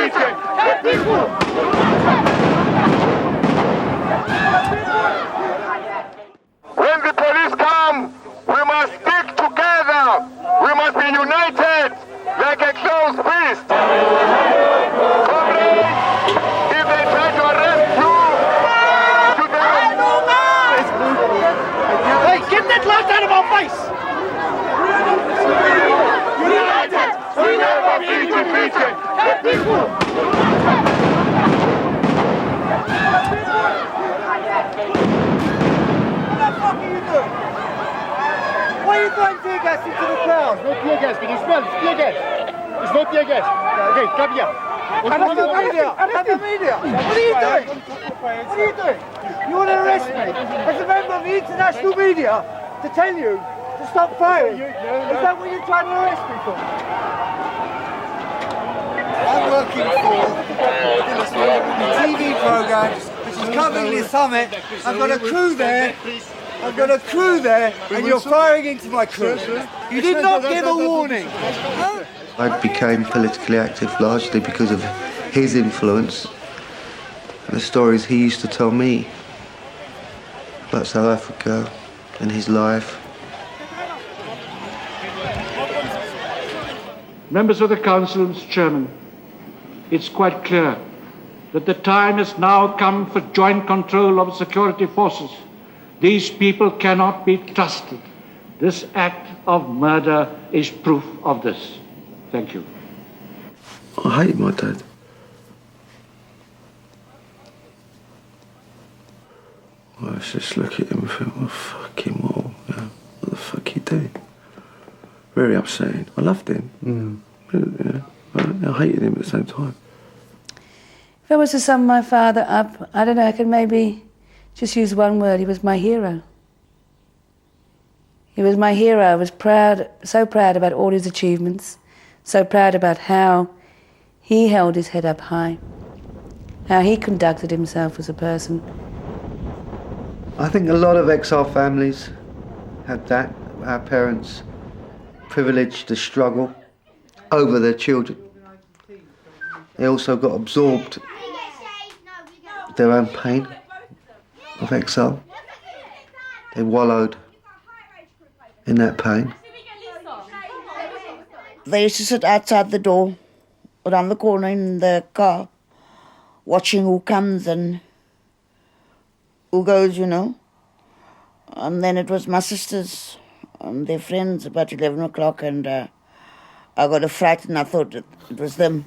When the police come, we must stick together. We must be united like exiled priests. Comrades, if they try to arrest you, to them. Hey, get that laugh out of our face! United, we never be defeated. Why are you throwing tear gas into the crowd? No tear gas, can you smell? It's tear gas. It's not tear gas. Okay, come here. What are you doing? What are you doing? You want to arrest me as a member of the international media to tell you to stop firing? Is that what you're trying to arrest me for? I'm working for the TV programme which is covering this summit. I've got a crew there. And you're firing into my crew. You did not give a warning. I became politically active largely because of his influence and the stories he used to tell me about South Africa and his life. Members of the Council, Mr. Chairman, it's quite clear that the time has now come for joint control of security forces. These people cannot be trusted. This act of murder is proof of this. Thank you. I hate my dad. I just look at him and think, well, fuck him all. Yeah. What the fuck he do? Very upsetting. I loved him. Yeah. I hated him at the same time. If I was to sum my father up, I don't know, I could maybe just use one word. He was my hero. He was my hero. I was proud, so proud about all his achievements, so proud about how he held his head up high, how he conducted himself as a person. I think a lot of exile families had that. Our parents privileged the struggle over their children. They also got absorbed their own pain of exile. They wallowed in that pain. They used to sit outside the door, around the corner in the car, watching who comes and who goes, you know. And then it was my sisters and their friends about 11 o'clock, and I got a fright and I thought it was them.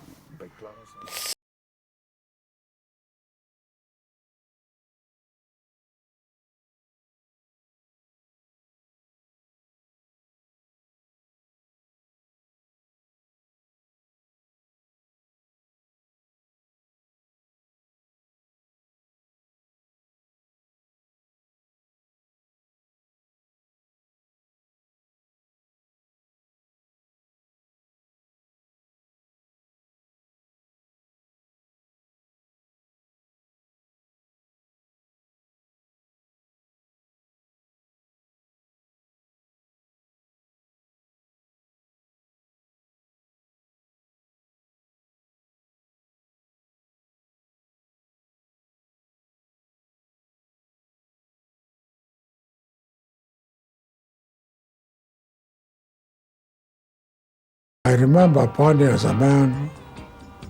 I remember Barney as a man,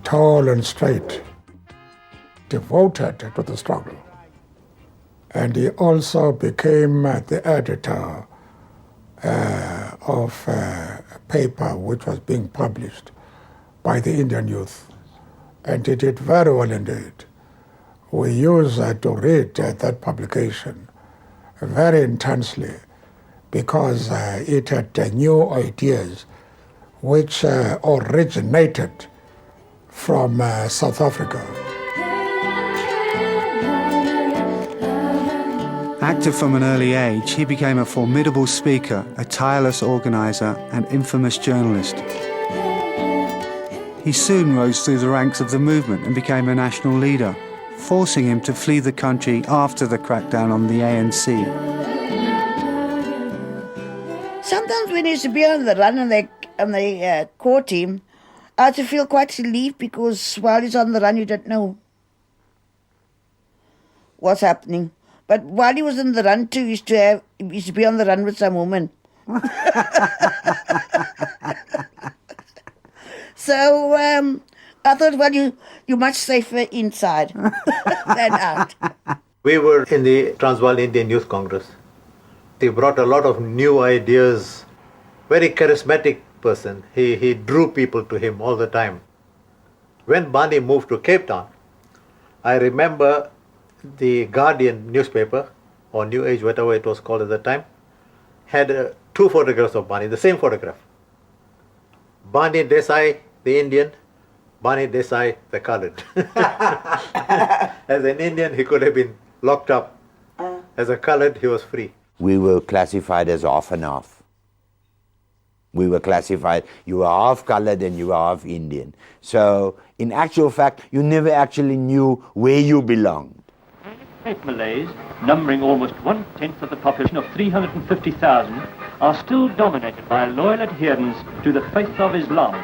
tall and straight, devoted to the struggle. And he also became the editor of a paper which was being published by the Indian youth. And he did very well indeed. We used to read that publication very intensely because it had new ideas which originated from South Africa. Active from an early age, he became a formidable speaker, a tireless organizer, and infamous journalist. He soon rose through the ranks of the movement and became a national leader, forcing him to flee the country after the crackdown on the ANC. Sometimes when he used to be on the run and the core team, I had to feel quite relieved because while he's on the run, you don't know what's happening. But while he was in the run too, he used to be on the run with some woman. So I thought, well, you're much safer inside than out. We were in the Transvaal Indian Youth Congress. He brought a lot of new ideas. Very charismatic person. He drew people to him all the time. When Barney moved to Cape Town, I remember the Guardian newspaper, or New Age, whatever it was called at the time, had 2 photographs of Barney, the same photograph. Barney Desai, the Indian, Barney Desai, the colored. As an Indian, he could have been locked up. As a colored, he was free. We were classified as half and half. We were classified, you were half colored and you were half Indian. So, in actual fact, you never actually knew where you belonged. Malays, numbering almost 1/10 of the population of 350,000, are still dominated by loyal adherents to the faith of Islam.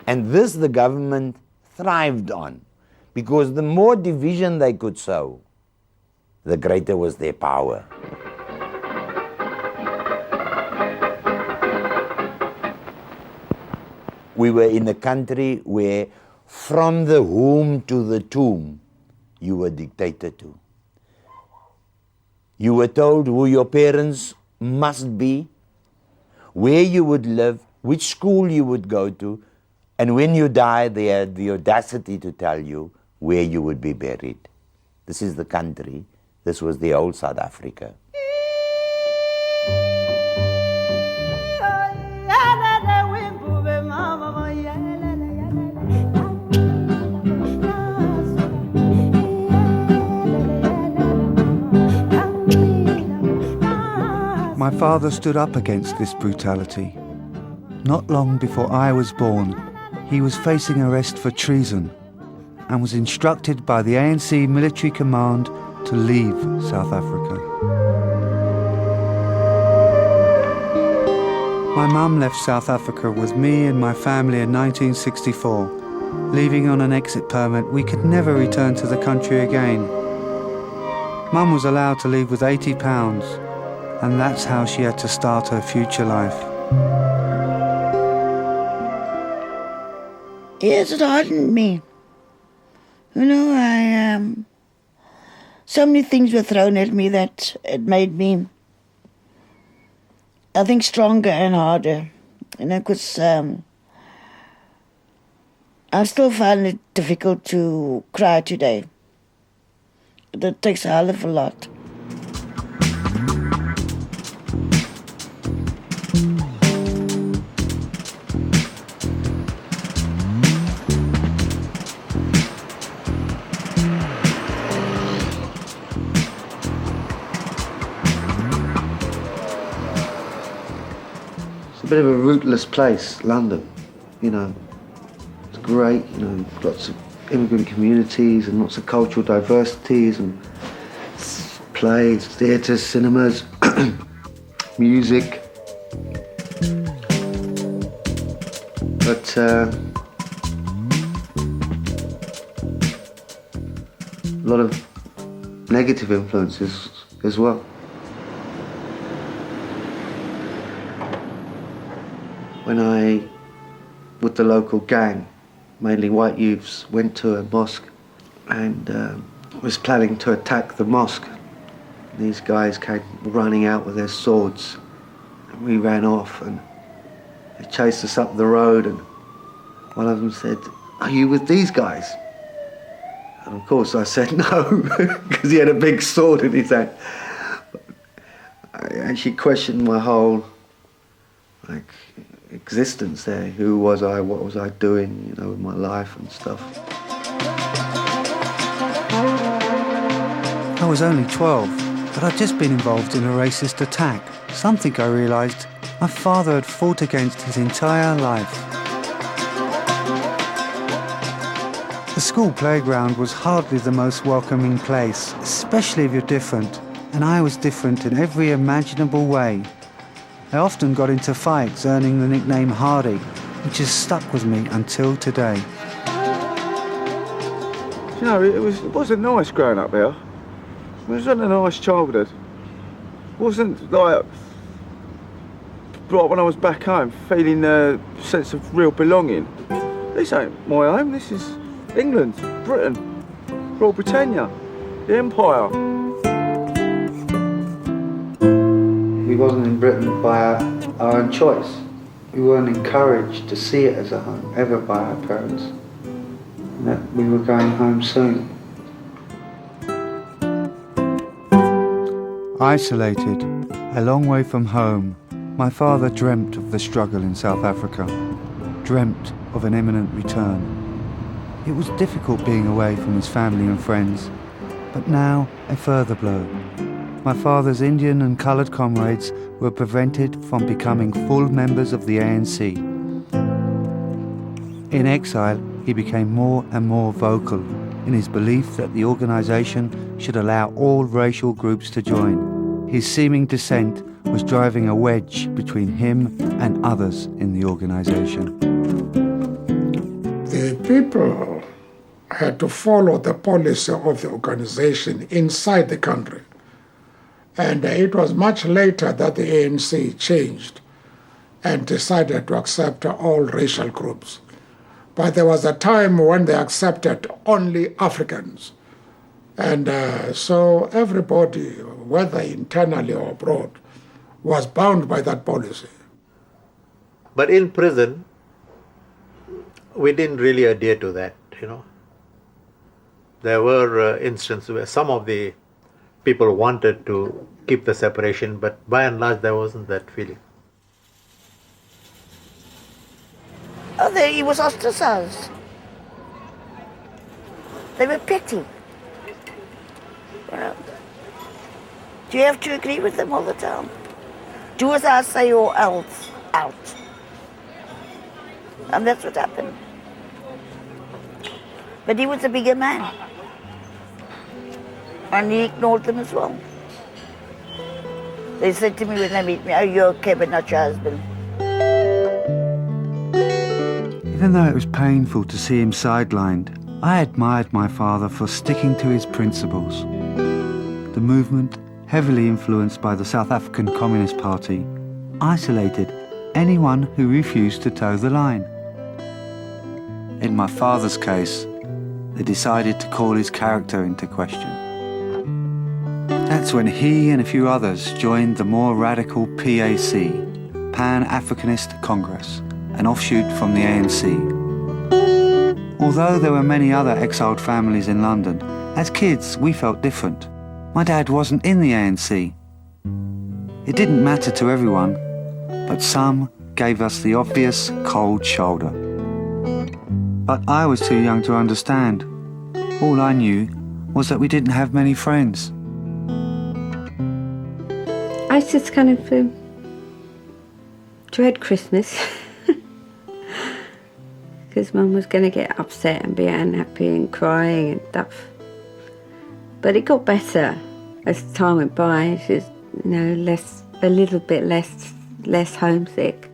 And this the government thrived on, because the more division they could sow, the greater was their power. We were in a country where from the womb to the tomb, you were dictated to. You were told who your parents must be, where you would live, which school you would go to, and when you die, they had the audacity to tell you where you would be buried. This is the country. This was the old South Africa. My father stood up against this brutality. Not long before I was born, he was facing arrest for treason and was instructed by the ANC military command to leave South Africa. My mum left South Africa with me and my family in 1964. Leaving on an exit permit, we could never return to the country again. Mum was allowed to leave with £80, and that's how she had to start her future life. Yes, it hardened me. You know, so many things were thrown at me that it made me, I think, stronger and harder. You know, because I still find it difficult to cry today. It takes a hell of a lot. A bit of a rootless place, London, you know. It's great, you know, lots of immigrant communities and lots of cultural diversities and plays, theatres, cinemas, music. But a lot of negative influences as well. When I, with the local gang, mainly white youths, went to a mosque and was planning to attack the mosque. These guys came running out with their swords and we ran off and they chased us up the road and one of them said, "Are you with these guys?" And of course I said no, because he had a big sword in his hand. I actually questioned my whole, existence there. Who was I? What was I doing, you know, with my life and stuff? I was only 12, but I'd just been involved in a racist attack, something I realised my father had fought against his entire life. The school playground was hardly the most welcoming place, especially if you're different, and I was different in every imaginable way. I often got into fights, earning the nickname Hardy, which has stuck with me until today. You know, it wasn't nice growing up here. It wasn't a nice childhood. It wasn't like when I was back home, feeling a sense of real belonging. This ain't my home, this is England, Britain, Royal Britannia, the Empire. We wasn't in Britain by our own choice. We weren't encouraged to see it as a home, ever by our parents. And that we were going home soon. Isolated, a long way from home, my father dreamt of the struggle in South Africa, dreamt of an imminent return. It was difficult being away from his family and friends, but now a further blow. My father's Indian and coloured comrades were prevented from becoming full members of the ANC. In exile, he became more and more vocal in his belief that the organisation should allow all racial groups to join. His seeming dissent was driving a wedge between him and others in the organisation. The people had to follow the policy of the organisation inside the country. And it was much later that the ANC changed and decided to accept all racial groups. But there was a time when they accepted only Africans. And so everybody, whether internally or abroad, was bound by that policy. But in prison, we didn't really adhere to that, you know. There were instances where some of the people wanted to keep the separation, but by and large there wasn't that feeling. Oh, he was ostracized. They were petty. Well, do you have to agree with them all the time? Do as I say or else out. And that's what happened. But he was a bigger man. And he ignored them as well. They said to me when they meet me, "Oh, you're okay, but not your husband." Even though it was painful to see him sidelined, I admired my father for sticking to his principles. The movement, heavily influenced by the South African Communist Party, isolated anyone who refused to toe the line. In my father's case, they decided to call his character into question. That's when he and a few others joined the more radical PAC, Pan-Africanist Congress, an offshoot from the ANC. Although there were many other exiled families in London, as kids we felt different. My dad wasn't in the ANC. It didn't matter to everyone, but some gave us the obvious cold shoulder. But I was too young to understand. All I knew was that we didn't have many friends. I just kind of dread Christmas because Mum was going to get upset and be unhappy and crying and stuff. But it got better as time went by. She was, a little bit less homesick.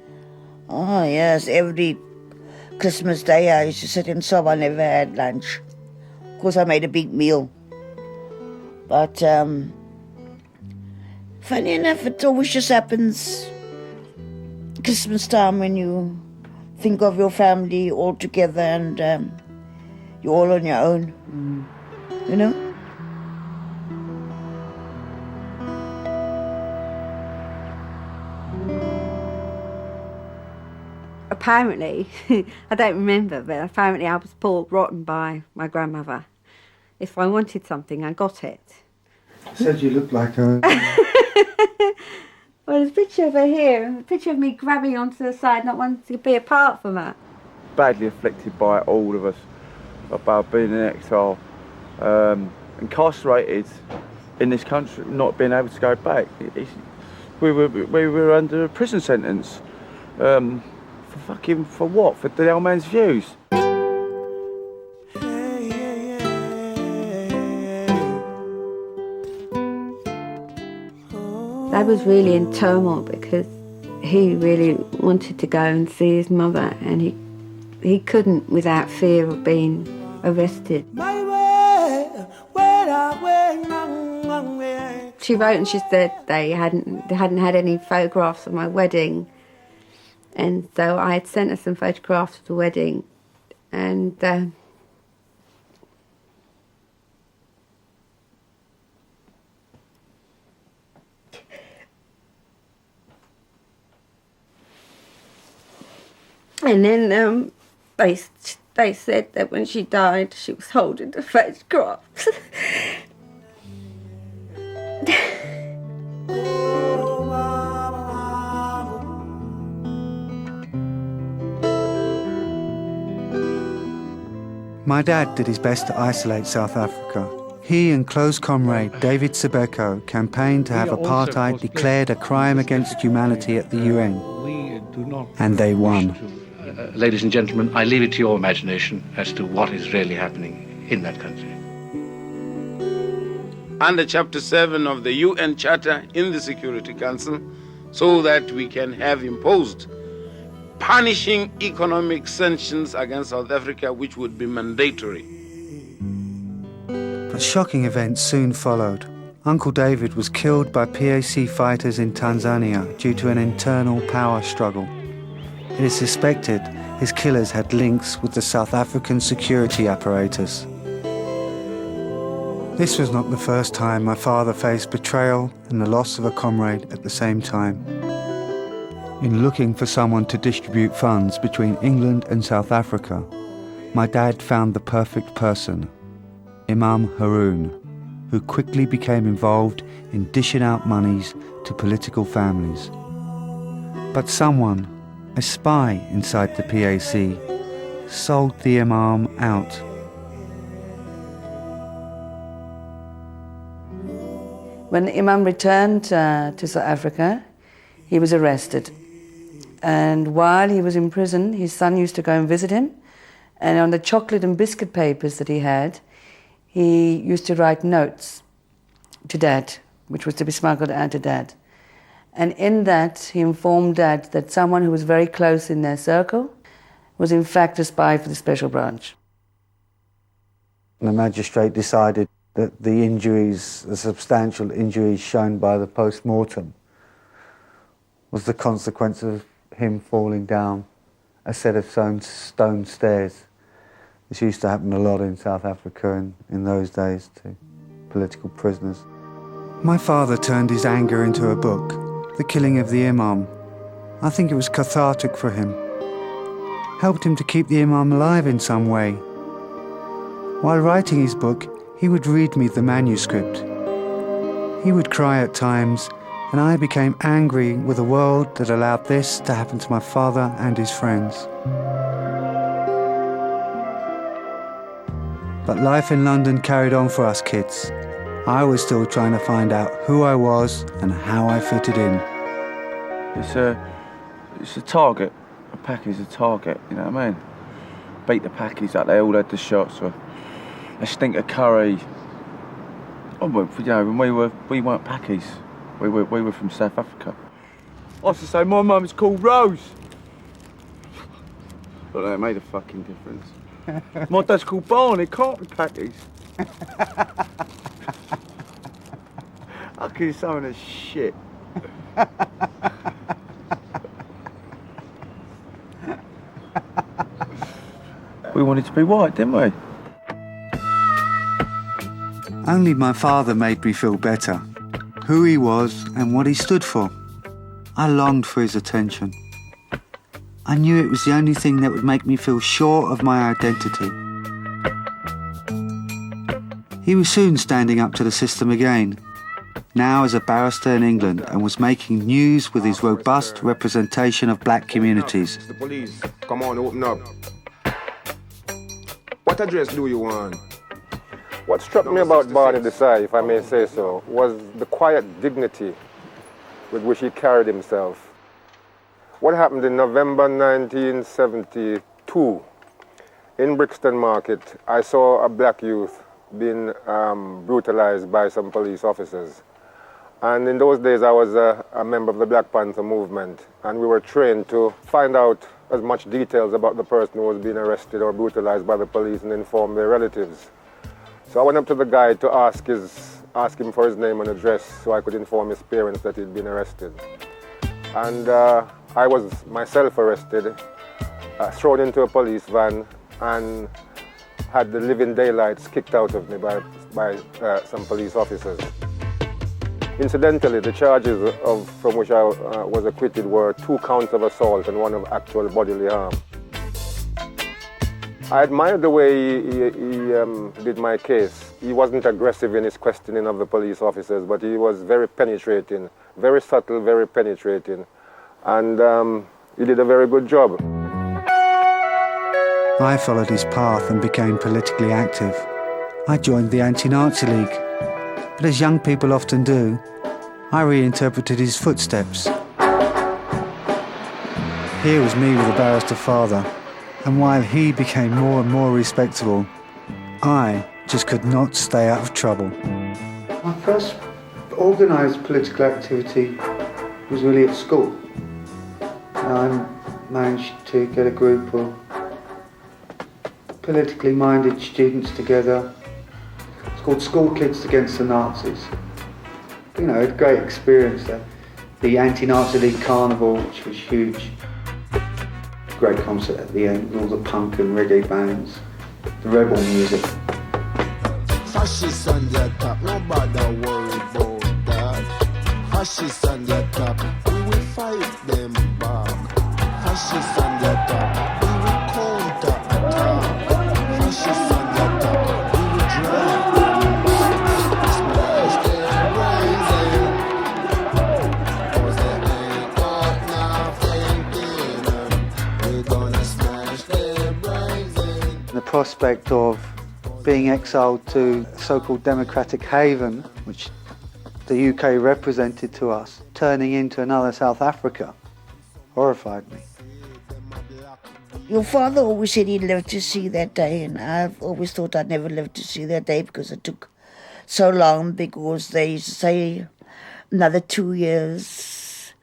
Oh yes, every Christmas Day I used to sit in sob. I never had lunch. Of course, I made a big meal. But funny enough, it always just happens Christmas time when you think of your family all together and you're all on your own, you know? Apparently, I don't remember, but apparently I was spoiled rotten by my grandmother. If I wanted something, I got it. Said you looked like a... Well, there's a picture of her here, and a picture of me grabbing onto the side, not wanting to be apart from her. Badly afflicted by all of us, about being in exile, incarcerated in this country, not being able to go back. We were under a prison sentence. For what? For the old man's views. Dad was really in turmoil because he really wanted to go and see his mother, and he couldn't without fear of being arrested. She wrote and she said they hadn't had any photographs of my wedding, and so I had sent her some photographs of the wedding, and then they said that when she died, she was holding the photographs. My dad did his best to isolate South Africa. He and close comrade David Sibeko campaigned to have apartheid declared a crime against humanity at the UN. And they won. Ladies and gentlemen, I leave it to your imagination as to what is really happening in that country. Under Chapter 7 of the UN Charter in the Security Council, so that we can have imposed punishing economic sanctions against South Africa, which would be mandatory. But shocking events soon followed. Uncle David was killed by PAC fighters in Tanzania due to an internal power struggle. It is suspected his killers had links with the South African security apparatus. This was not the first time my father faced betrayal and the loss of a comrade at the same time. In looking for someone to distribute funds between England and South Africa, my dad found the perfect person, Imam Haroon, who quickly became involved in dishing out monies to political families. But someone, a spy inside the PAC, sold the Imam out. When Imam returned to South Africa, he was arrested. And while he was in prison, his son used to go and visit him. And on the chocolate and biscuit papers that he had, he used to write notes to Dad, which was to be smuggled out to Dad. And in that, he informed Dad that someone who was very close in their circle was in fact a spy for the Special Branch. The magistrate decided that the injuries, the substantial injuries shown by the post-mortem, was the consequence of him falling down a set of stone stairs. This used to happen a lot in South Africa in those days to political prisoners. My father turned his anger into a book, The Killing of the Imam. I think it was cathartic for him. Helped him to keep the Imam alive in some way. While writing his book, he would read me the manuscript. He would cry at times, and I became angry with a world that allowed this to happen to my father and his friends. But life in London carried on for us kids. I was still trying to find out who I was and how I fitted in. It's a target. A pack is a target, you know what I mean? Beat the packies up, they all had the shots. A stink of curry. Oh, you know, when we weren't packies. We were from South Africa. I used to say, my mum's called Rose. But that made a fucking difference. My dad's called Barney, can't be packies. I could do some of this shit. We wanted to be white, didn't we? Only my father made me feel better. Who he was and what he stood for. I longed for his attention. I knew it was the only thing that would make me feel sure of my identity. He was soon standing up to the system again, now as a barrister in England, and was making news with his robust representation of black communities. The police, come on, open up. What address do you want? What struck me about Barney Desai, if I may say so, was the quiet dignity with which he carried himself. What happened in November 1972 in Brixton Market, I saw a black youth being brutalized by some police officers. And in those days, I was a member of the Black Panther movement, and we were trained to find out as much details about the person who was being arrested or brutalized by the police and inform their relatives. So I went up to the guy to ask him for his name and address so I could inform his parents that he'd been arrested. And I was myself arrested, thrown into a police van, and had the living daylights kicked out of me by some police officers. Incidentally, the charges from which I was acquitted were 2 counts of assault and 1 of actual bodily harm. I admired the way he did my case. He wasn't aggressive in his questioning of the police officers, but he was very penetrating, very subtle, very penetrating, and he did a very good job. I followed his path and became politically active. I joined the Anti-Nazi League, but as young people often do, I reinterpreted his footsteps. Here was me with a barrister father, and while he became more and more respectable, I just could not stay out of trouble. My first organised political activity was really at school. I managed to get a group of politically minded students together. It's called School Kids Against the Nazis. You know, a great experience there. The Anti-Nazi League Carnival, which was huge. Great concert at the end, all the punk and reggae bands, the rebel music. Fascists on their top, nobody worry about that. Fascists on their top, we will fight them back. Fascists on their top, we will counter-attack. Fascists on their top, we will drive them back. Smash their brains in, 'cause they ain't got nothing in them. We're gonna smash their brains in. The prospect of being exiled to a so-called democratic haven, which the UK represented to us, turning into another South Africa, horrified me. Your father always said he'd live to see that day, and I've always thought I'd never live to see that day because it took so long, because they used to say another 2 years,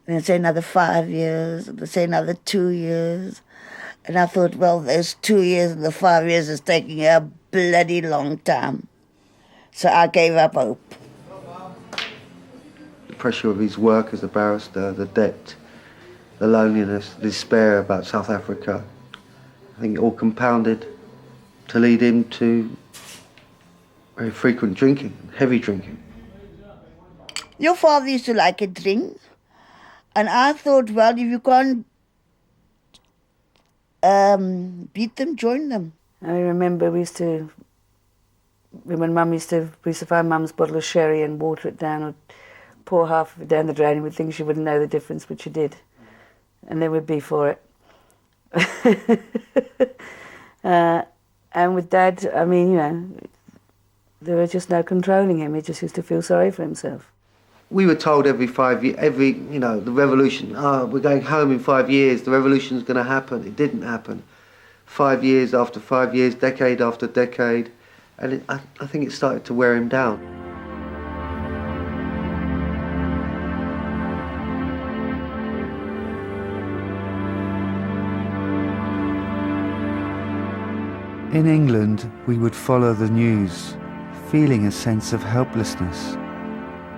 and then say another 5 years, and then say another 2 years. And I thought, well, those 2 years and the 5 years is taking a bloody long time. So I gave up hope. The pressure of his work as a barrister, the debt, the loneliness, the despair about South Africa, I think it all compounded to lead him to very frequent drinking, heavy drinking. Your father used to like a drink, and I thought, well, if you can't beat them, join them. I remember we used to find Mum's bottle of sherry and water it down, or pour half of it down the drain, and we'd think she wouldn't know the difference, but she did. And then we'd be for it. And with Dad, I mean, you know, there was just no controlling him. He just used to feel sorry for himself. We were told every 5 years, the revolution, we're going home in 5 years, the revolution's going to happen. It didn't happen. 5 years after 5 years, decade after decade, and I think it started to wear him down. In England, we would follow the news, feeling a sense of helplessness.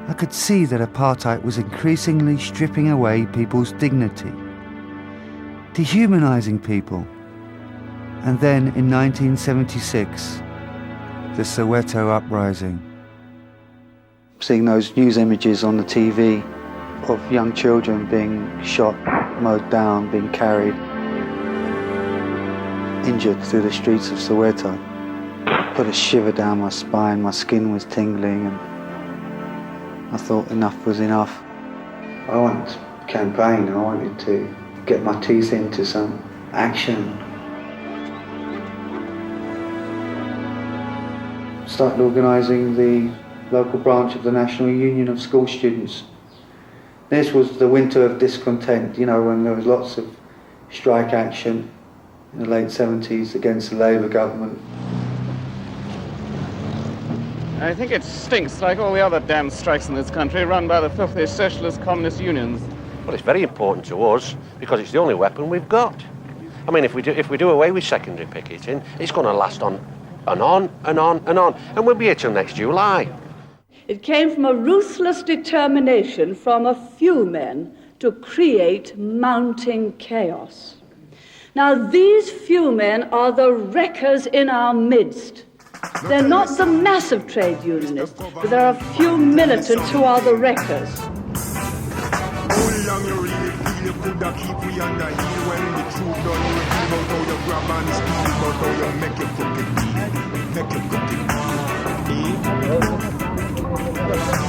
I could see that apartheid was increasingly stripping away people's dignity, dehumanizing people. And then in 1976, the Soweto uprising. Seeing those news images on the TV of young children being shot, mowed down, being carried, injured through the streets of Soweto, put a shiver down my spine, my skin was tingling, and I thought enough was enough. I wanted to campaign, I wanted to get my teeth into some action. Started organising the local branch of the National Union of School Students. This was the winter of discontent, you know, when there was lots of strike action in the late 70s against the Labour government. I think it stinks like all the other damn strikes in this country run by the filthy socialist communist unions. Well, it's very important to us because it's the only weapon we've got. I mean, if we do away with secondary picketing, it's going to last on and on and on and on, and we'll be here till next July. It came from a ruthless determination from a few men to create mounting chaos. Now, these few men are the wreckers in our midst. They're not the massive trade unionists, but there are a few militants who are the wreckers. How long you really feel you coulda keep we under heel when the truth done reveal about how you grab and steal, about how you make your crooked deal.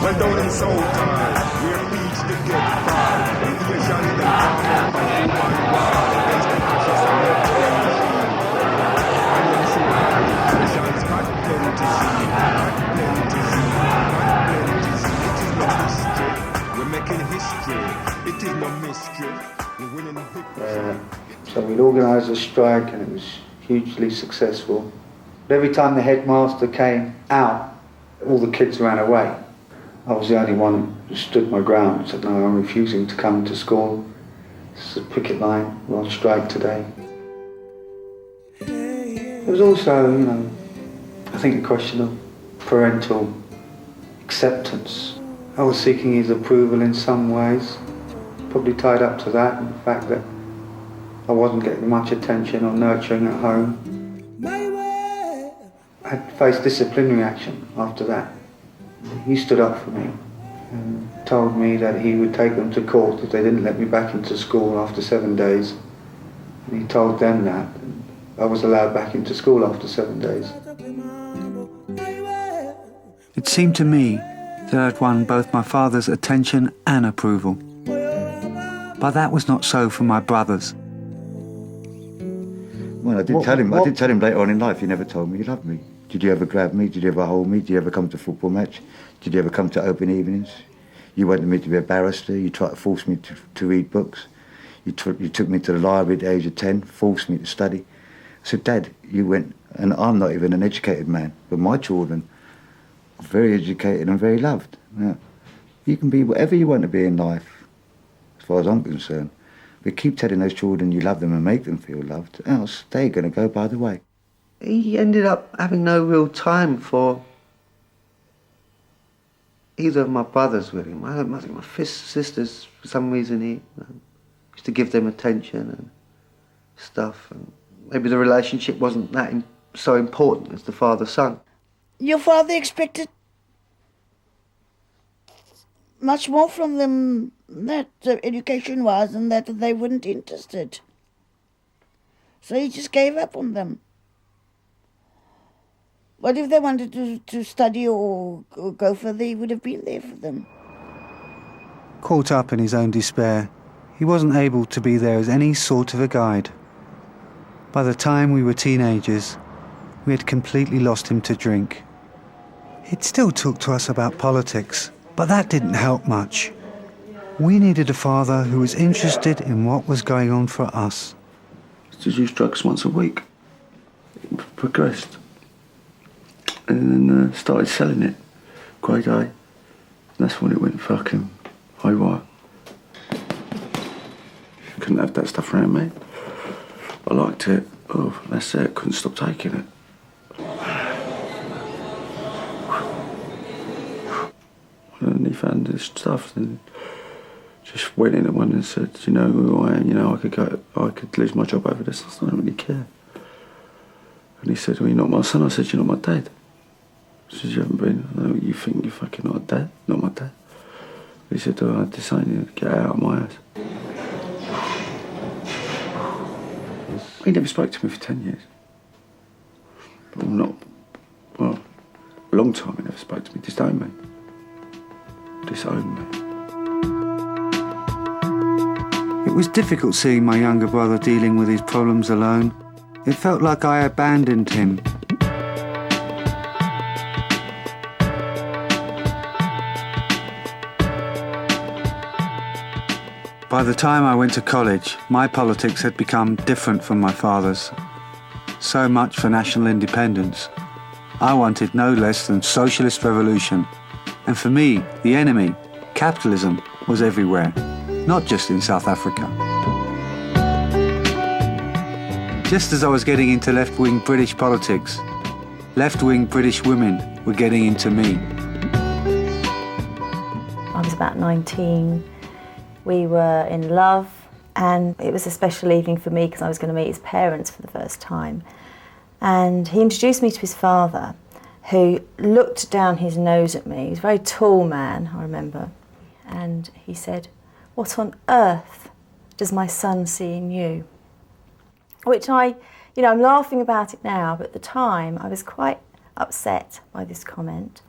Well, down in South Hall, where reach the get far, the Asians them come up by human war against the fascists and their terrorists. And you see, the Asians had plenty to see, It is no mystery. We're making history. It is no mystery. We're winning victory. So we'd organised a strike and it was hugely successful. Every time the headmaster came out, all the kids ran away. I was the only one who stood my ground and said, no, I'm refusing to come to school. This is a picket line, we're on strike today. It was also, I think a question of parental acceptance. I was seeking his approval in some ways, probably tied up to that and the fact that I wasn't getting much attention or nurturing at home. I faced disciplinary action after that. He stood up for me and told me that he would take them to court if they didn't let me back into school after 7 days. And he told them that. And I was allowed back into school after 7 days. It seemed to me that I'd won both my father's attention and approval. But that was not so for my brothers. Well, I did tell him later on in life, he never told me he loved me. Did you ever grab me? Did you ever hold me? Did you ever come to a football match? Did you ever come to open evenings? You wanted me to be a barrister. You tried to force me to read books. You took me to the library at the age of 10, forced me to study. I said, Dad, you went, and I'm not even an educated man, but my children are very educated and very loved. Yeah. You can be whatever you want to be in life, as far as I'm concerned. But keep telling those children you love them and make them feel loved, else they're going to go by the way. He ended up having no real time for either of my brothers with him. I think my sisters, for some reason, he used to give them attention and stuff. And maybe the relationship wasn't that so important as the father-son. Your father expected much more from them that education-wise and that they weren't interested. So he just gave up on them. What if they wanted to study or go further, he would have been there for them. Caught up in his own despair, he wasn't able to be there as any sort of a guide. By the time we were teenagers, we had completely lost him to drink. He'd still talk to us about politics, but that didn't help much. We needed a father who was interested in what was going on for us. To use drugs once a week. It progressed. And then started selling it. Grade A. And that's when it went fucking haywire. Couldn't have that stuff around me. I liked it. Oh, that's it. Couldn't stop taking it. And he found this stuff and just went in at one and said, you know who I am, I could lose my job over this, I don't really care. And he said, well, you're not my son. I said, you're not my dad. He said, you haven't been. I know you think you're fucking not a dad, not my dad. He said, oh, I decided to get out of my house. He never spoke to me for 10 years. A long time he never spoke to me, disowned me. It was difficult seeing my younger brother dealing with his problems alone. It felt like I abandoned him. By the time I went to college, my politics had become different from my father's. So much for national independence. I wanted no less than socialist revolution. And for me, the enemy, capitalism, was everywhere, not just in South Africa. Just as I was getting into left-wing British politics, left-wing British women were getting into me. I was about 19. We were in love, and it was a special evening for me because I was going to meet his parents for the first time. And he introduced me to his father, who looked down his nose at me. He was a very tall man, I remember. And he said, "What on earth does my son see in you?" Which I'm laughing about it now, but at the time I was quite upset by this comment.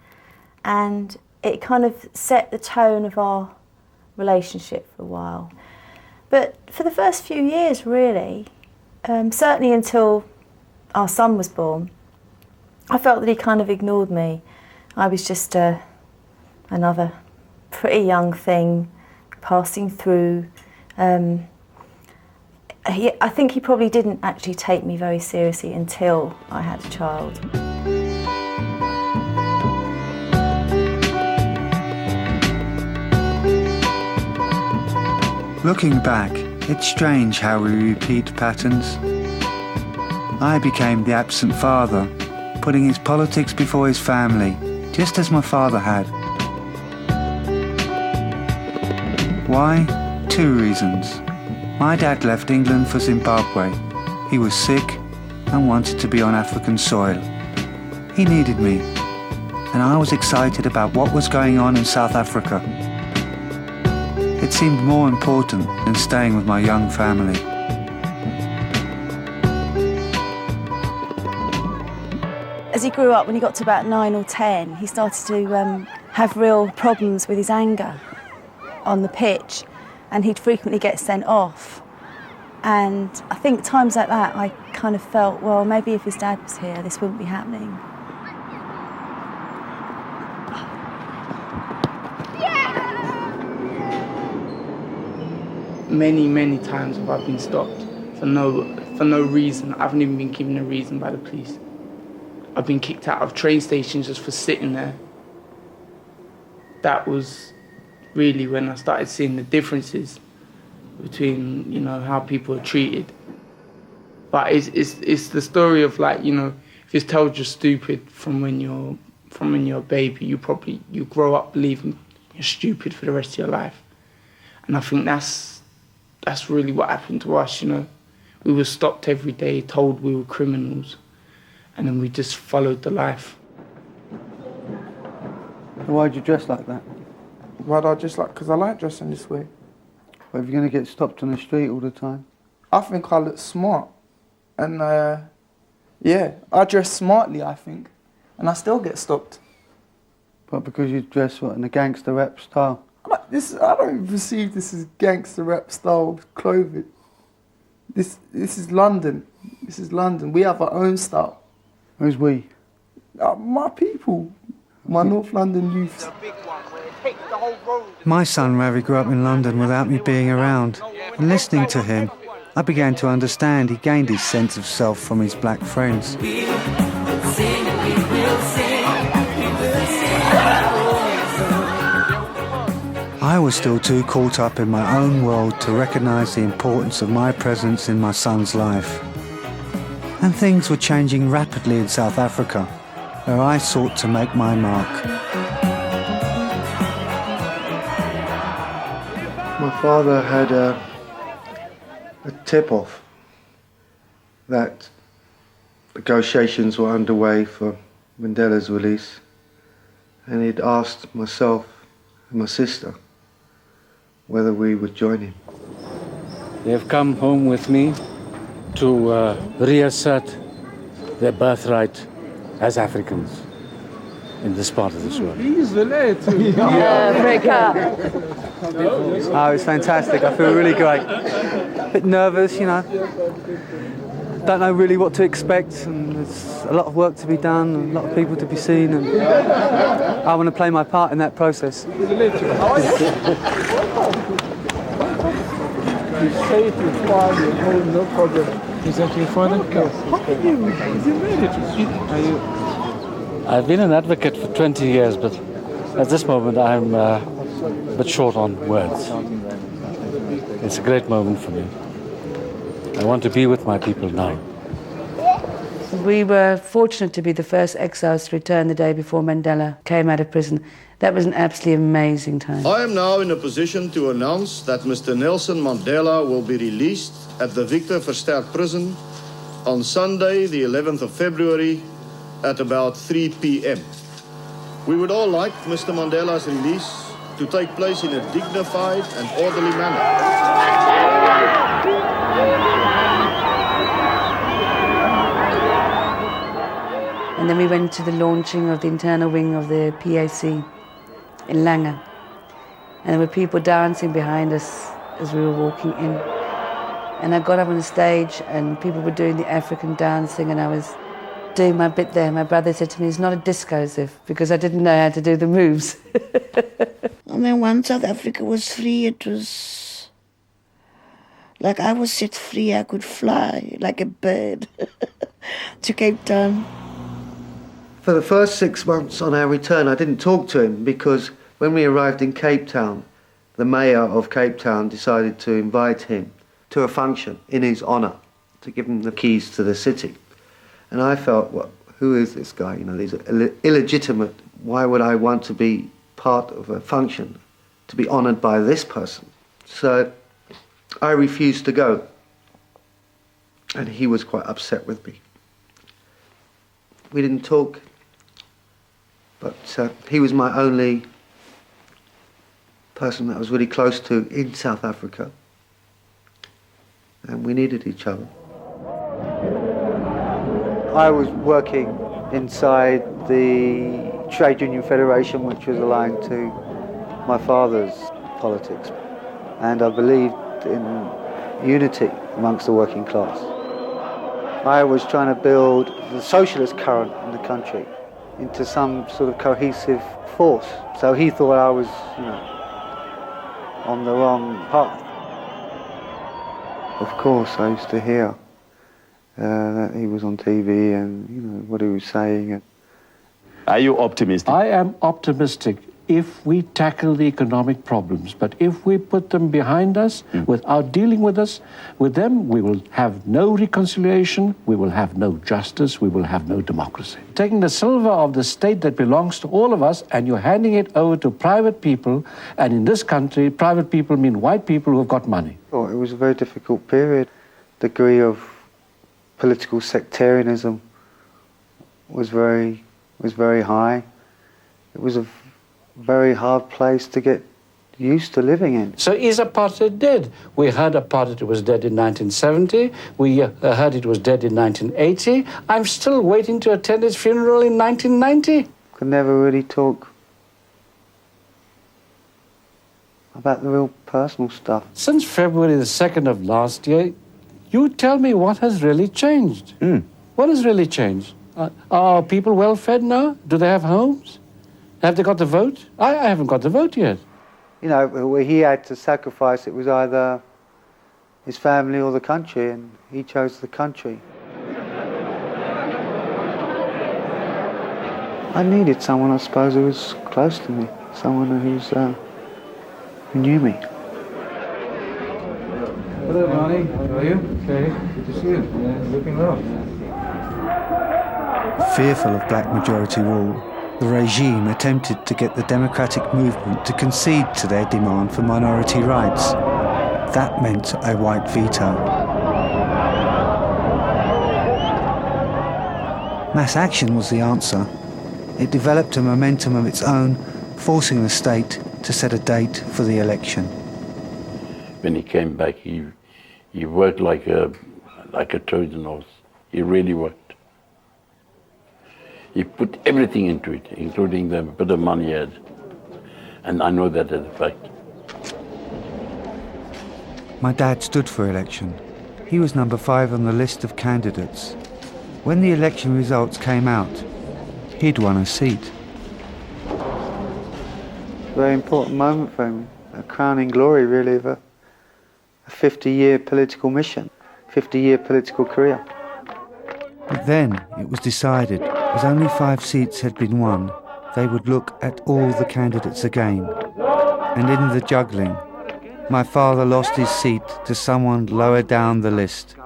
And it kind of set the tone of our relationship for a while. But for the first few years, really, certainly until our son was born, I felt that he kind of ignored me. I was just another pretty young thing passing through. I think he probably didn't actually take me very seriously until I had a child. Looking back, it's strange how we repeat patterns. I became the absent father, putting his politics before his family, just as my father had. Why? 2 reasons. My dad left England for Zimbabwe. He was sick and wanted to be on African soil. He needed me, and I was excited about what was going on in South Africa. It seemed more important than staying with my young family. As he grew up, when he got to about 9 or 10, he started to have real problems with his anger on the pitch, and he'd frequently get sent off. And I think times like that, I kind of felt, well, maybe if his dad was here, this wouldn't be happening. Many times have I been stopped for no reason. I haven't even been given a reason by the police. I've been kicked out of train stations just for sitting there. That was really when I started seeing the differences between, how people are treated. But it's the story of if you're told you're stupid from when you're a baby, you grow up believing you're stupid for the rest of your life. And I think that's really what happened to us, We were stopped every day, told we were criminals, and then we just followed the life. Why'd you dress like that? Why'd I dress like? Because I like dressing this way. Well, if you're going to get stopped on the street all the time? I think I look smart. And, I dress smartly, I think. And I still get stopped. But because you dress in a gangster rap style? I don't perceive this as gangster rap style clothing. This is London. This is London. We have our own style. Who's we? My people. My North London youths. My son Ravi grew up in London without me being around. And listening to him, I began to understand he gained his sense of self from his black friends. I was still too caught up in my own world to recognise the importance of my presence in my son's life. And things were changing rapidly in South Africa, where I sought to make my mark. My father had a tip-off that negotiations were underway for Mandela's release, and he'd asked myself and my sister whether we would join him. They have come home with me to reassert their birthright as Africans in this part of this world. He's related to Africa. Oh, it's fantastic. I feel really great. A bit nervous, Don't know really what to expect, and there's a lot of work to be done, and a lot of people to be seen, and I want to play my part in that process. He's safe, he's fine, he's home, no problem. Is that your father? Yes. How are you? Is he married? I've been an advocate for 20 years, but at this moment I'm a bit short on words. It's a great moment for me. I want to be with my people now. We were fortunate to be the first exiles to return the day before Mandela came out of prison. That was an absolutely amazing time. I am now in a position to announce that Mr. Nelson Mandela will be released at the Victor Verster prison on Sunday, the 11th of February, at about 3 p.m. We would all like Mr. Mandela's release to take place in a dignified and orderly manner. And then we went to the launching of the internal wing of the PAC in Langa. And there were people dancing behind us as we were walking in. And I got up on the stage and people were doing the African dancing and I was doing my bit there. My brother said to me, it's not a disco, Ziv, because I didn't know how to do the moves. And then once South Africa was free, it was like I was set free. I could fly like a bird to Cape Town. For the first 6 months on our return, I didn't talk to him because when we arrived in Cape Town, the mayor of Cape Town decided to invite him to a function in his honour, to give him the keys to the city. And I felt, well, who is this guy? You know, these are illegitimate. Why would I want to be part of a function, to be honoured by this person? So I refused to go. And he was quite upset with me. We didn't talk. But he was my only person that I was really close to in South Africa. And we needed each other. I was working inside the Trade Union Federation, which was aligned to my father's politics. And I believed in unity amongst the working class. I was trying to build the socialist current in the country into some sort of cohesive force. So he thought I was, you know, on the wrong path. Of course, I used to hear that he was on TV and, you know, what he was saying. Are you optimistic? I am optimistic if we tackle the economic problems. But if we put them behind us without dealing with them, we will have no reconciliation, we will have no justice, we will have no democracy. Taking the silver of the state that belongs to all of us and you're handing it over to private people, and in this country, private people mean white people who have got money. Oh, it was a very difficult period. The degree of political sectarianism was very high. It was a very hard place to get used to living in. So is apartheid dead? We heard apartheid was dead in 1970. We heard it was dead in 1980. I'm still waiting to attend its funeral in 1990. Could never really talk about the real personal stuff. Since February the 2nd of last year, you tell me what has really changed. What has really changed? Are people well fed now? Do they have homes? Have they got the vote? I haven't got the vote yet. You know, where he had to sacrifice, it was either his family or the country, and he chose the country. I needed someone, I suppose, who was close to me, someone who knew me. Hello, Barney. How are you? Okay, good to see you. Yeah, looking well. Fearful of black majority rule, the regime attempted to get the democratic movement to concede to their demand for minority rights. That meant a white veto. Mass action was the answer. It developed a momentum of its own, forcing the state to set a date for the election. When he came back, he worked like a Trojan horse. He really worked. He put everything into it, including the bit of money he had. And I know that as a fact. My dad stood for election. He was number 5 on the list of candidates. When the election results came out, he'd won a seat. Very important moment for him, a crowning glory really of a 50-year political mission, 50-year political career. But then it was decided As only 5 seats had been won, they would look at all the candidates again. And in the juggling, my father lost his seat to someone lower down the list.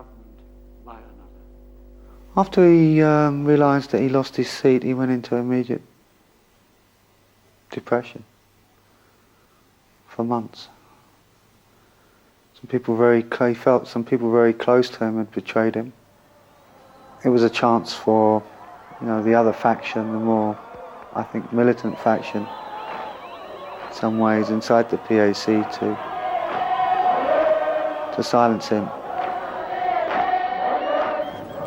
After he realised that he lost his seat, he went into immediate depression for months. He felt some people very close to him had betrayed him. It was a chance for, the other faction, the more, I think, militant faction, in some ways, inside the PAC to silence him.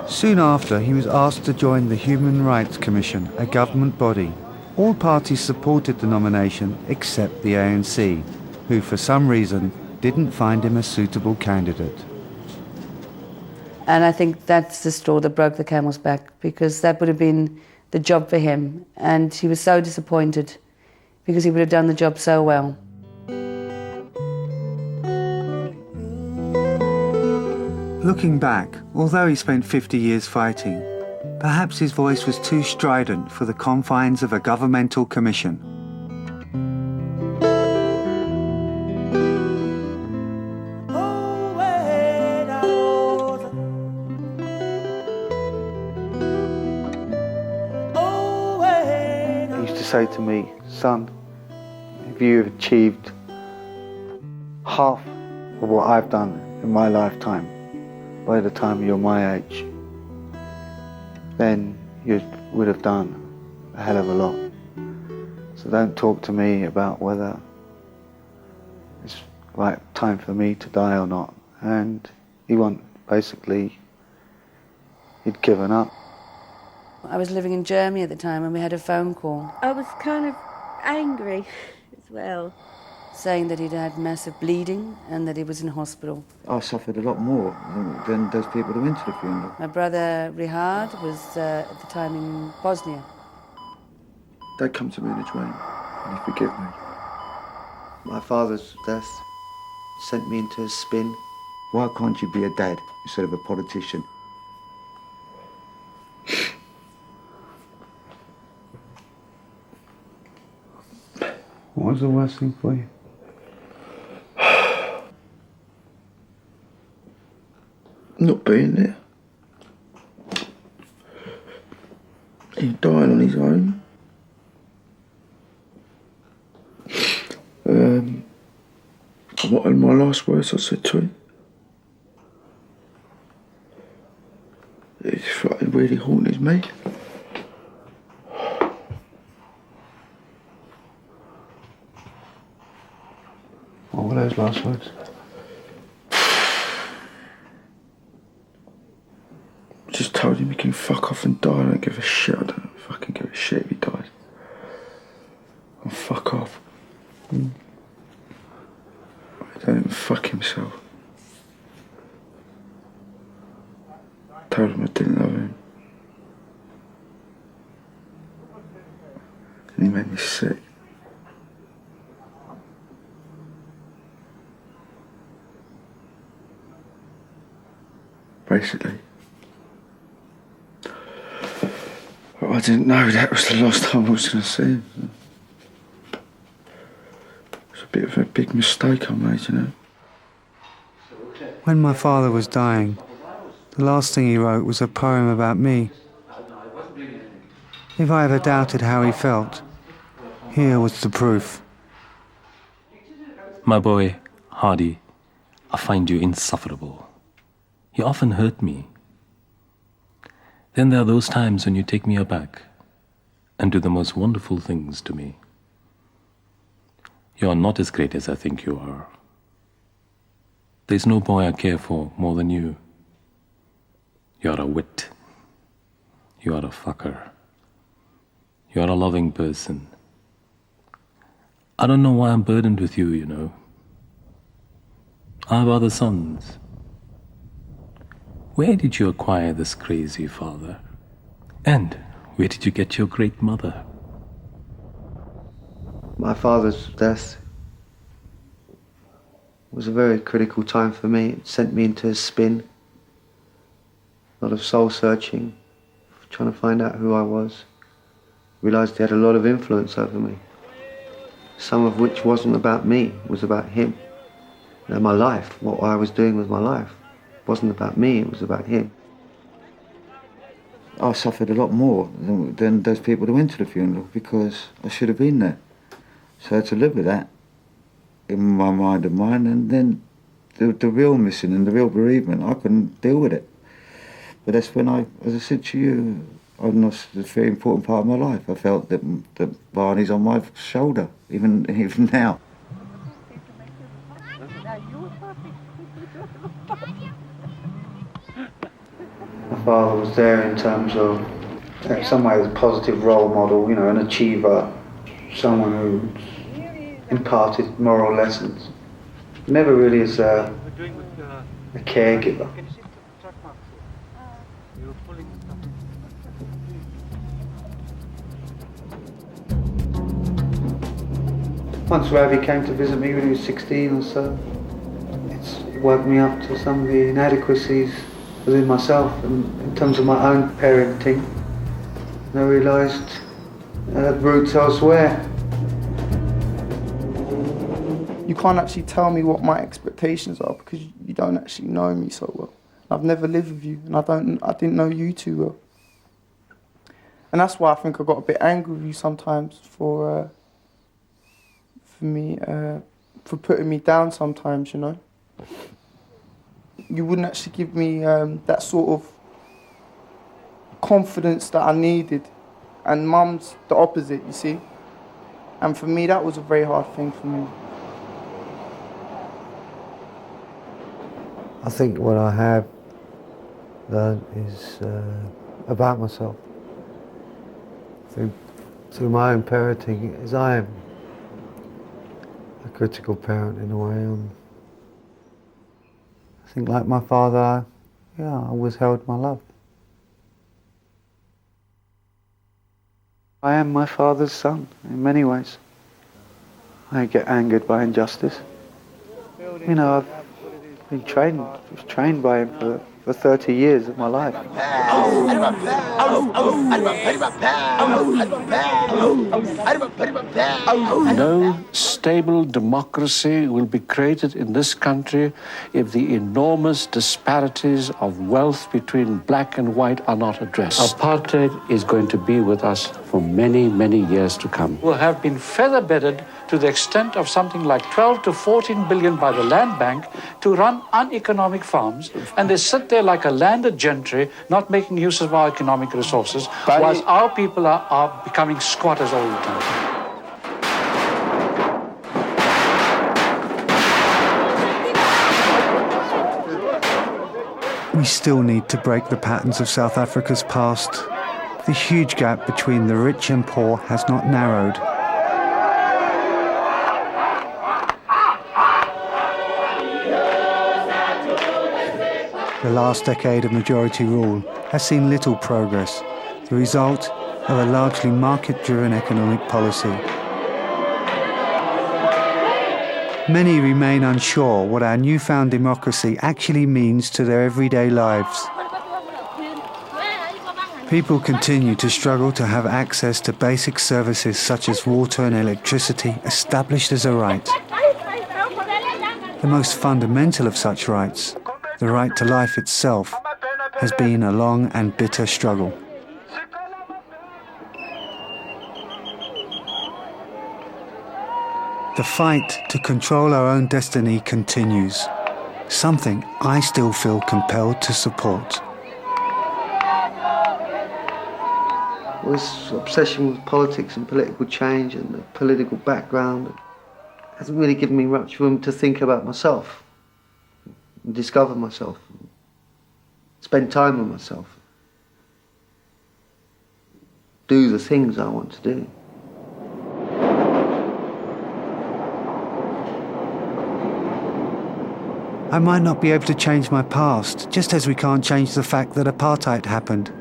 Soon after, he was asked to join the Human Rights Commission, a government body. All parties supported the nomination except the ANC, who for some reason didn't find him a suitable candidate. And I think that's the straw that broke the camel's back, because that would have been the job for him. And he was so disappointed because he would have done the job so well. Looking back, although he spent 50 years fighting, perhaps his voice was too strident for the confines of a governmental commission. He used to say to me, "Son, if you have achieved half of what I've done in my lifetime, by the time you're my age, then you would have done a hell of a lot. So don't talk to me about whether it's right time for me to die or not." And basically, he'd given up. I was living in Germany at the time and we had a phone call. I was kind of angry as well. Saying that he'd had massive bleeding and that he was in hospital. I suffered a lot more than those people who went to the funeral. My brother Rehad was at the time in Bosnia. Dad come to me in a dream and he forgave me. My father's death sent me into a spin. Why can't you be a dad instead of a politician? What was the worst thing for you? Not being there. He died on his own. What are my last words I said to him? It fucking really haunted me. What were those last words? Just told him he can fuck off and die. I don't give a shit. I don't fucking give a shit if he dies. I'll fuck off. He don't even fuck himself. Told him I didn't love him. And he made me sick. Basically. I didn't know that was the last time I was going to see him. It's a bit of a big mistake I made, When my father was dying, the last thing he wrote was a poem about me. If I ever doubted how he felt, here was the proof. My boy, Hardy, I find you insufferable. You often hurt me. Then there are those times when you take me aback and do the most wonderful things to me. You are not as great as I think you are. There's no boy I care for more than you. You are a wit. You are a fucker. You are a loving person. I don't know why I'm burdened with you, I have other sons. Where did you acquire this crazy father? And where did you get your great mother? My father's death was a very critical time for me. It sent me into a spin. A lot of soul searching, trying to find out who I was. Realised he had a lot of influence over me. Some of which wasn't about me, it was about him. And my life, what I was doing with my life, wasn't about me, it was about him. I suffered a lot more than those people that went to the funeral because I should have been there. So I had to live with that in my mind and mind, and then the real missing and the real bereavement, I couldn't deal with it. But that's when as I said to you, I lost a very important part of my life. I felt that Barney's on my shoulder, even now. My father was there in terms of, in some ways, a positive role model, you know, an achiever, someone who imparted moral lessons. Never really as a caregiver. Once Ravi came to visit me when he was 16 or so, it woke me up to some of the inadequacies within myself and in terms of my own parenting. And I realised I had roots elsewhere. You can't actually tell me what my expectations are because you don't actually know me so well. I've never lived with you, and I didn't know you too well. And that's why I think I got a bit angry with you sometimes for putting me down sometimes, you know. You wouldn't actually give me that sort of confidence that I needed. And Mum's the opposite, you see. And for me, that was a very hard thing for me. I think what I have learned is about myself. Through my own parenting, as I am a critical parent in a way. I think like my father, I always held my love. I am my father's son in many ways. I get angered by injustice. You know, I've been trained by him for 30 years of my life. No stable democracy will be created in this country if the enormous disparities of wealth between black and white are not addressed. Apartheid is going to be with us for many, many years to come. Will have been feather-bedded to the extent of something like 12 to 14 billion by the land bank to run uneconomic farms, and they sit there like a landed gentry, not making use of our economic resources, whilst our people are becoming squatters all the time. We still need to break the patterns of South Africa's past. The huge gap between the rich and poor has not narrowed. The last decade of majority rule has seen little progress, the result of a largely market-driven economic policy. Many remain unsure what our newfound democracy actually means to their everyday lives. People continue to struggle to have access to basic services such as water and electricity established as a right. The most fundamental of such rights, the right to life itself, has been a long and bitter struggle. The fight to control our own destiny continues, something I still feel compelled to support. This obsession with politics and political change and the political background hasn't really given me much room to think about myself and discover myself, spend time with myself, do the things I want to do. I might not be able to change my past, just as we can't change the fact that apartheid happened.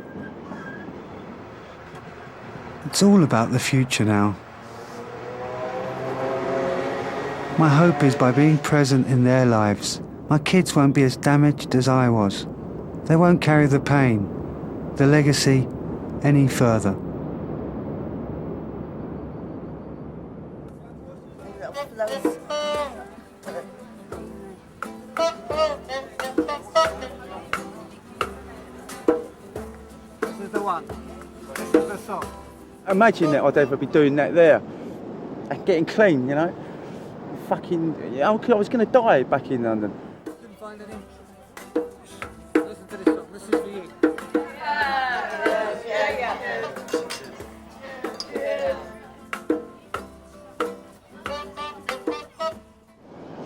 It's all about the future now. My hope is by being present in their lives, my kids won't be as damaged as I was. They won't carry the pain, the legacy, any further. This is the one. This is the song. Imagine that I'd ever be doing that there and getting clean, you know. Fucking, I was going to die back in London. Couldn't find any. Listen to this song. This is for you.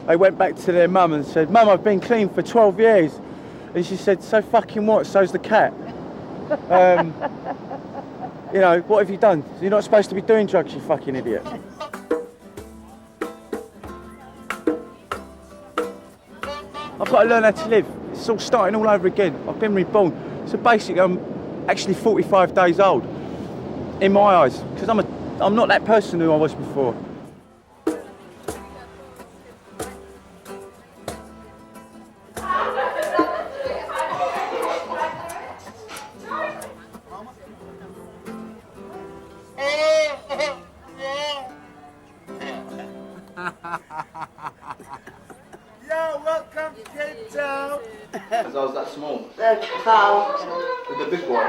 They went back to their mum and said, "Mum, I've been clean for 12 years. And she said, "So fucking what? So's the cat." You know, what have you done? You're not supposed to be doing drugs, you fucking idiot. I've got to learn how to live. It's all starting all over again. I've been reborn. So basically, I'm actually 45 days old, in my eyes, because I'm not that person who I was before. Yo, welcome to Cape Town. I was that small. The cow. With the big boy.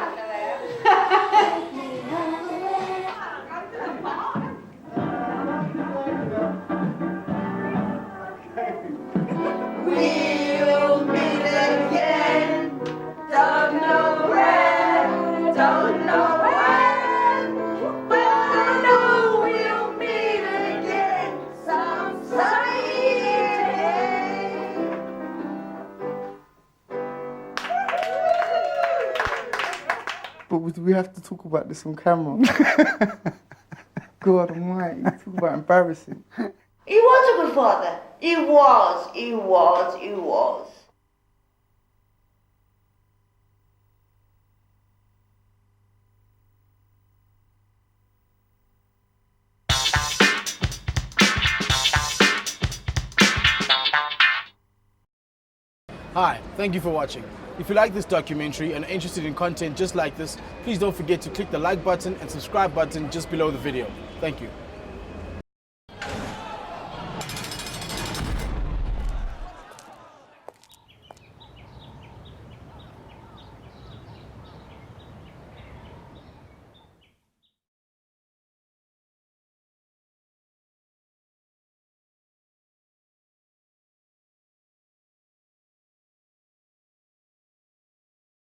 We'll meet again. Don't know when. Don't know when. But I know we'll meet again some sunny day. But we have to talk about this on camera. God almighty, talk about embarrassing. He was a good father. He was. Hi, thank you for watching. If you like this documentary and are interested in content just like this, please don't forget to click the like button and subscribe button just below the video. Thank you.